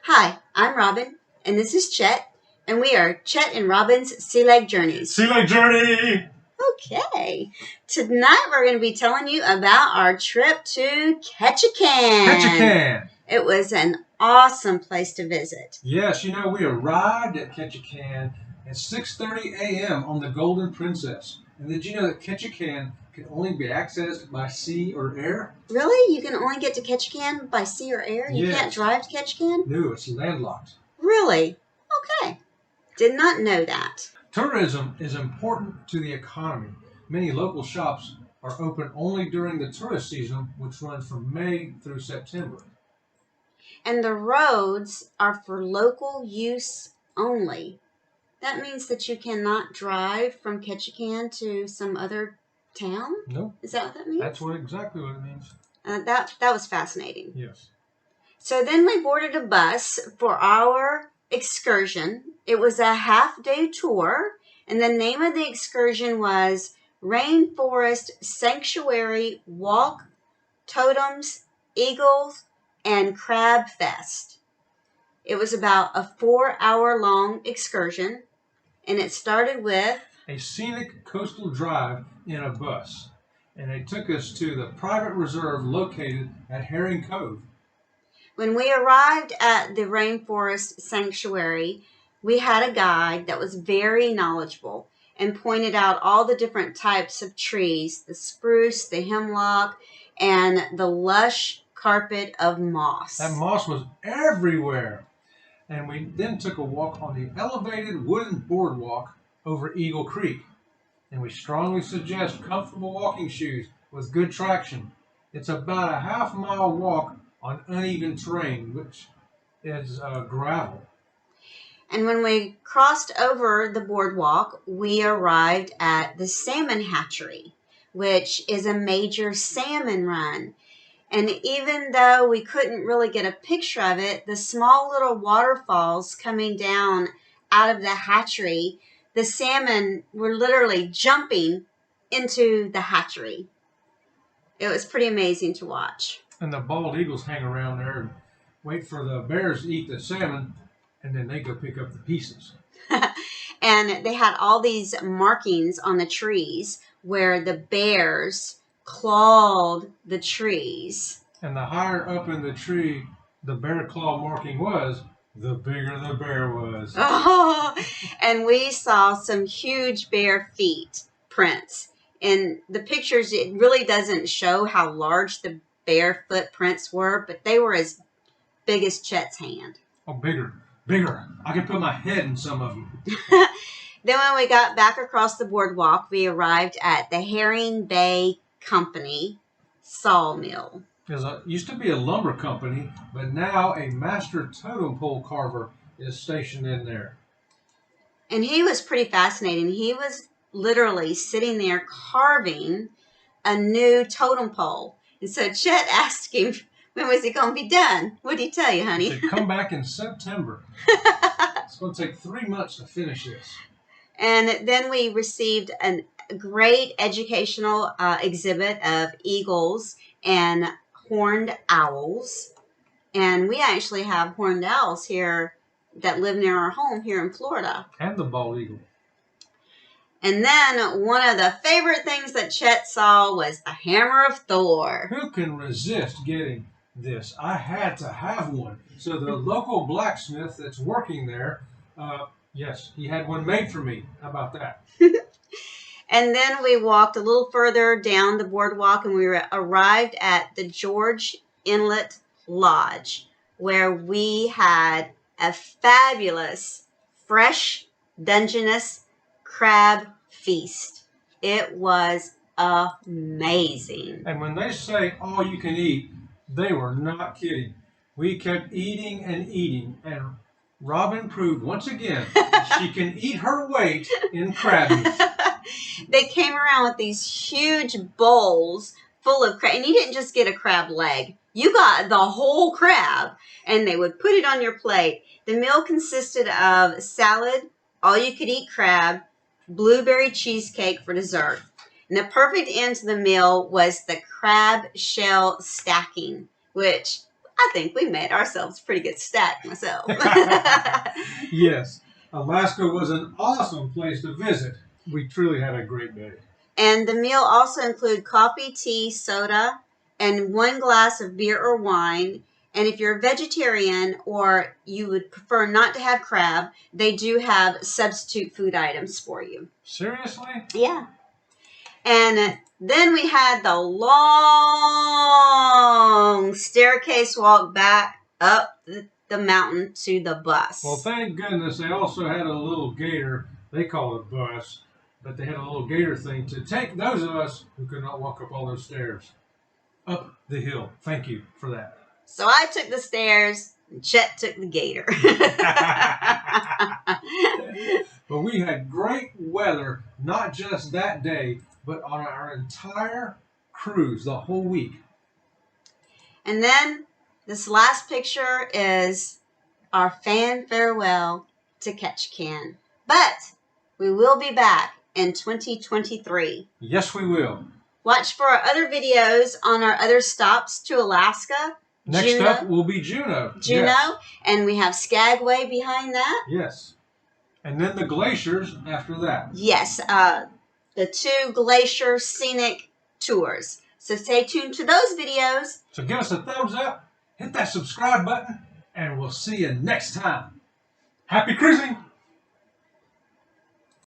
Hi, I'm Robin, and this is Chet, and we are Chet and Robin's Sea Lake Journeys. Sea Lake Journey! Okay, tonight we're going to be telling you about our trip to Ketchikan. Ketchikan! It was an awesome place to visit. Yes, we arrived at Ketchikan at 6:30 a.m. on the Golden Princess. And did you know that Ketchikan can only be accessed by sea or air? Really? You can only get to Ketchikan by sea or air? You Yes. can't drive to Ketchikan? No, it's landlocked. Really? Okay. Did not know that. Tourism is important to the economy. Many local shops are open only during the tourist season, which runs from May through September. And the roads are for local use only. That means that you cannot drive from Ketchikan to some other town? No. Is that what that means? That's exactly what it means. That was fascinating. Yes. So then we boarded a bus for our excursion. It was a half-day tour, and the name of the excursion was Rainforest Sanctuary Walk, Totems, Eagles, and Crab Fest. It was about a 4-hour-long excursion, and it started with a scenic coastal drive in a bus, and they took us to the private reserve located at Herring Cove. When we arrived at the Rainforest Sanctuary, we had a guide that was very knowledgeable and pointed out all the different types of trees, the spruce, the hemlock, and the lush carpet of moss. That moss was everywhere. And we then took a walk on the elevated wooden boardwalk over Eagle Creek. And we strongly suggest comfortable walking shoes with good traction. It's about a half-mile walk on uneven terrain, which is gravel. And when we crossed over the boardwalk, we arrived at the salmon hatchery, which is a major salmon run. And even though we couldn't really get a picture of it, the small little waterfalls coming down out of the hatchery, the salmon were literally jumping into the hatchery. It was pretty amazing to watch. And the bald eagles hang around there and wait for the bears to eat the salmon, and then they go pick up the pieces. And they had all these markings on the trees where the bears clawed the trees. And the higher up in the tree the bear claw marking was, the bigger the bear was. Oh, and we saw some huge bare feet prints. In the pictures, it really doesn't show how large the bare footprints were, but they were as big as Chet's hand. Oh, bigger. I could put my head in some of them. Then when we got back across the boardwalk, we arrived at the Herring Bay Company sawmill. It used to be a lumber company, but now a master totem pole carver is stationed in there. And he was pretty fascinating. He was literally sitting there carving a new totem pole. And so Chet asked him, when was it going to be done? What did he tell you, honey? He said, come back in September. It's going to take 3 months to finish this. And then we received a great educational exhibit of eagles and horned owls. And we actually have horned owls here that live near our home here in Florida. And the bald eagle. And then one of the favorite things that Chet saw was the hammer of Thor. Who can resist getting this? I had to have one. So the local blacksmith that's working there, yes, he had one made for me. How about that? And then we walked a little further down the boardwalk and we arrived at the George Inlet Lodge, where we had a fabulous fresh Dungeness crab feast. It was amazing. And when they say all you can eat, they were not kidding. We kept eating and eating, and Robin proved once again she can eat her weight in crab meat. They came around with these huge bowls full of crab, and you didn't just get a crab leg. You got the whole crab, and they would put it on your plate. The meal consisted of salad, all-you-could-eat crab, blueberry cheesecake for dessert. And the perfect end to the meal was the crab shell stacking, which I think we made ourselves a pretty good stack myself. Yes, Alaska was an awesome place to visit. We truly had a great day. And the meal also include coffee, tea, soda, and 1 glass of beer or wine. And if you're a vegetarian or you would prefer not to have crab, they do have substitute food items for you. Seriously? Yeah. And then we had the long staircase walk back up the mountain to the bus. Well, thank goodness they also had a little gator. They call it a bus, but they had a little gator thing to take those of us who could not walk up all those stairs up the hill. Thank you for that. So I took the stairs and Chet took the gator. But we had great weather, not just that day, but on our entire cruise the whole week. And then this last picture is our fan farewell to Ketchikan. But we will be back in 2023. Yes, we will. Watch for our other videos on our other stops to Alaska. Next up will be Juneau. Yes. And we have Skagway behind that. Yes. And then the glaciers after that. Yes, the 2 glacier scenic tours. So stay tuned to those videos. So give us a thumbs up, hit that subscribe button, and we'll see you next time. Happy cruising!